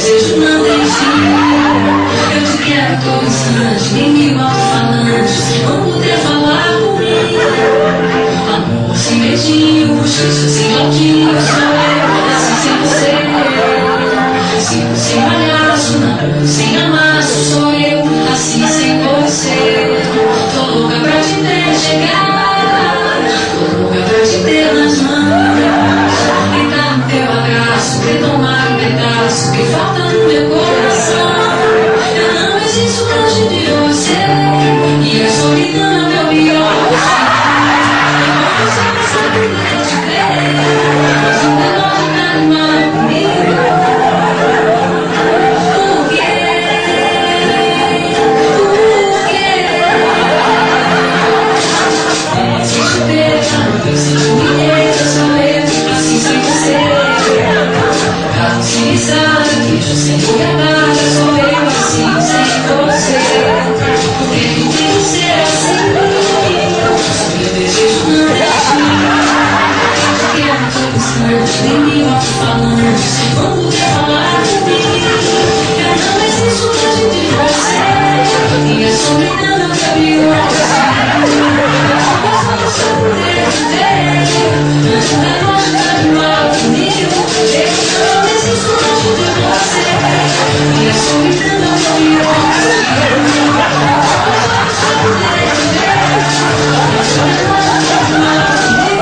desejo não tem fim. Eu te quero a todo instante, nem mil alto-falantes vão poder falar comigo. Amor sem beijinho, justiça sem aldinho, sou eu, assim sem você. Sigo sem palhaço, namoro sem amasso, sou eu, assim sem você. Tô louca pra te ter chegar, tô louca pra te ter nas mãos, deitar no teu abraço, retomar um pedaço que falta no meu coração. Eu não existo longe de você, e a solidão é o meu pior destino. Eu só nessa vida de te ver, mas não demora pra animar comigo. Por quê? Se chover, já não preciso ninguém, eu sou eu, assim sem você. Carro sem estrada, queijo sem goiabada, sou eu, assim sem você. Por que tem que ser assim? Se meu desejo não é fim. Eu quero a todo instante, nem mil alto-falantes vão poder falar comigo. Eu não existo longe de você, e a solidão é o meu pior destino. Eu posso só poder te ter, mas não é longe pra de mal comigo. Eu não existo longe de você, e a solidão é o meu pior destino. Eu posso só poder te ter, mas não é longe pra de mal comigo.